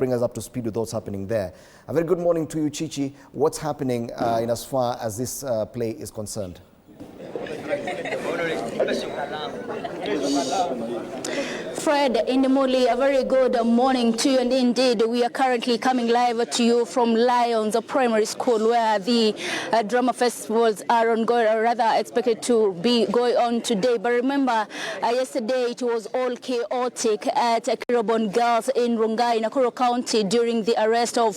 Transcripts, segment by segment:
bring us up to speed with what's happening there. A very good morning to you, Chichi. What's happening in as far as this play is concerned? Fred, Indimuli, a very good morning to you, and indeed we are currently coming live to you from Lions Primary School, where the drama festivals are ongoing, or rather expected to be going on today. But remember, yesterday it was all chaotic at Kirobon Girls in Rongai, Nakuru County, during the arrest of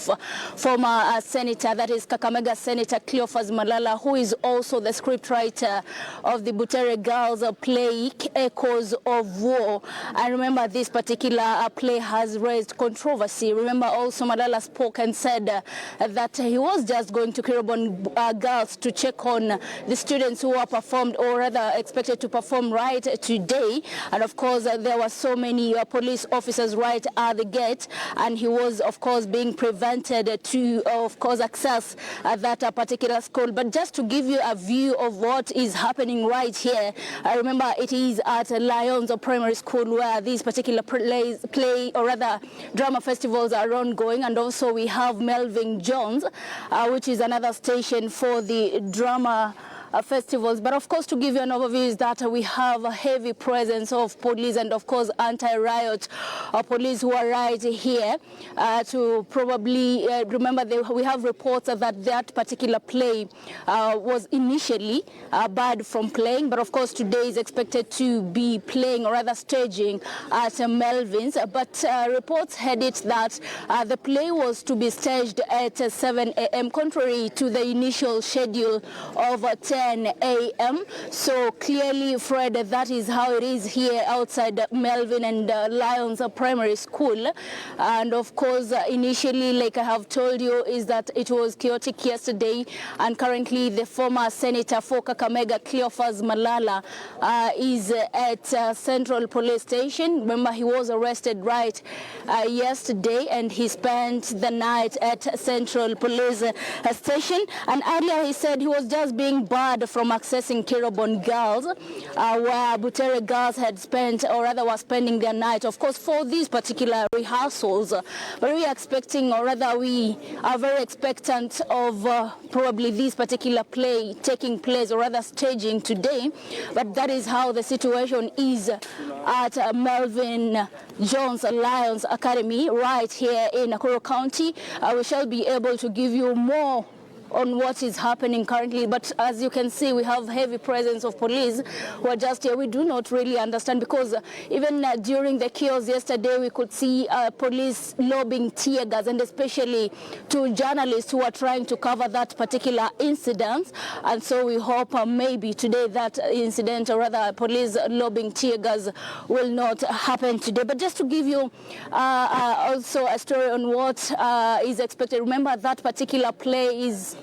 former Senator, that is Kakamega Senator Cleophas Malala, who is also the scriptwriter of the Butere Girls play Echoes of War. And remember, this particular play has raised controversy. Remember, also Malala spoke and said that he was just going to Kirobon Girls to check on the students who are performed, or rather expected to perform right today. And of course, there were so many police officers right at the gate, and he was, of course, being prevented to, of course, access that particular school. But just to give you a view of what is happening right here, I remember it is at Lions Primary School, where these particular play or rather drama festivals are ongoing. And also we have Melvin Jones, which is another station for the drama festivals. But of course, to give you an overview, is that we have a heavy presence of police and of course anti-riot police who are right here to probably remember, we have reports that that particular play was initially barred from playing, but of course today is expected to be playing, or rather staging, at Melvin's. But reports had it that the play was to be staged at 7 a.m. contrary to the initial schedule of 10 a.m. So clearly, Fred, that is how it is here outside Melvin and Lions Primary School. And of course, initially, like I have told you, is that it was chaotic yesterday, and currently the former Senator for Kakamega, Cleophas Malala, is at Central Police Station. Remember, he was arrested right yesterday, and he spent the night at Central Police Station. And earlier he said he was just being barred from accessing Kirobon Girls, where Butere Girls had spent, or rather was spending their night, of course, for these particular rehearsals. But we are expecting, or rather we are very expectant of probably this particular play taking place, or rather staging today. But that is how the situation is at Melvin Jones Lions Academy right here in Nakuru County. We shall be able to give you more on what is happening currently, but as you can see, we have heavy presence of police who are just here. We do not really understand, because even during the chaos yesterday, we could see police lobbing tear gas, and especially to journalists who are trying to cover that particular incident. And so we hope maybe today that incident, or rather police lobbing tear gas, will not happen today. But just to give you also a story on what is expected. Remember, that particular play is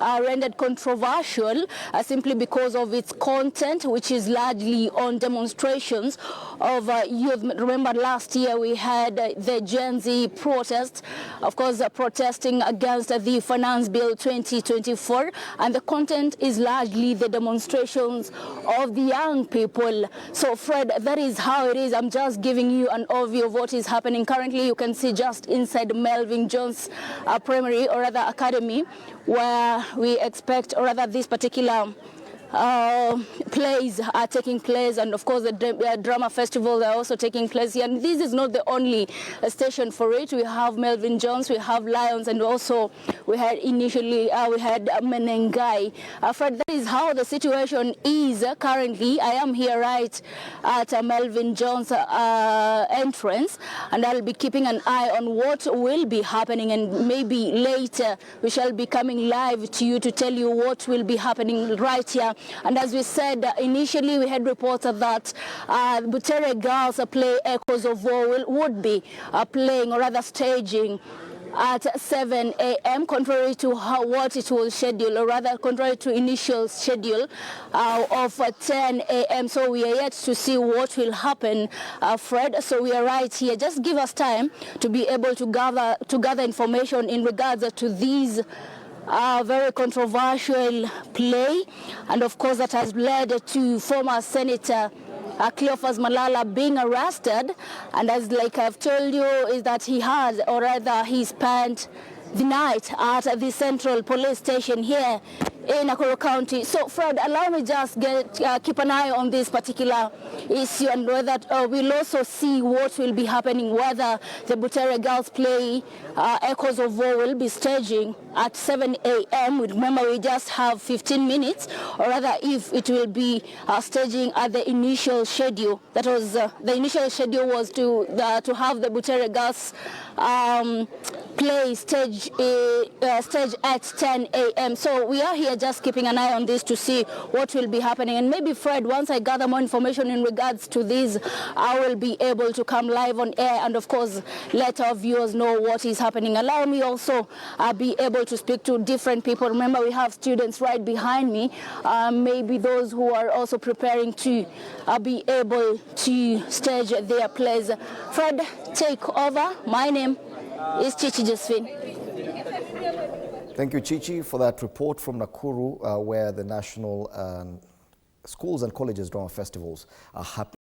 rendered controversial simply because of its content, which is largely on demonstrations of youth. Remember, last year we had the Gen Z protest, of course, protesting against the Finance Bill 2024, and the content is largely the demonstrations of the young people. So, Fred, that is how it is. I'm just giving you an overview of what is happening currently. You can see just inside Melvin Jones Primary, or rather Academy, where we expect, or rather this particular plays are taking place, and of course the drama festivals are also taking place here. And this is not the only station for it. We have Melvin Jones, we have Lions, and also we had initially we had Menengai. Fred, that is how the situation is currently. I am here right at Melvin Jones entrance, and I'll be keeping an eye on what will be happening, and maybe later we shall be coming live to you to tell you what will be happening right here. And as we said, initially we had reports that Butere Girls play Echoes of War would be playing, or rather staging, at 7 a.m. contrary to what it was scheduled, or rather contrary to initial schedule of 10 a.m. So we are yet to see what will happen, Fred. So we are right here. Just give us time to be able to gather information in regards to these very controversial play, and of course that has led to former Senator Cleophas Malala being arrested, and as like I've told you, is that he had, or rather he spent the night at the Central Police Station here in Nakuru County. So Fred, allow me just keep an eye on this particular issue, and whether we'll also see what will be happening, whether the Butere Girls Play Echoes of War will be staging at 7 a.m. Remember, we just have 15 minutes, or rather if it will be staging at the initial schedule. That was the initial schedule was to have the Butere Girls play stage at 10 a.m. So we are here just keeping an eye on this to see what will be happening. And maybe, Fred, once I gather more information in regards to this, I will be able to come live on air and, of course, let our viewers know what is happening. Allow me also be able to speak to different people. Remember, we have students right behind me, maybe those who are also preparing to be able to stage their plays. Fred, take over. My name is Chichi Josephine. Thank you, Chichi, for that report from Nakuru, where the National Schools and Colleges Drama Festivals are happening.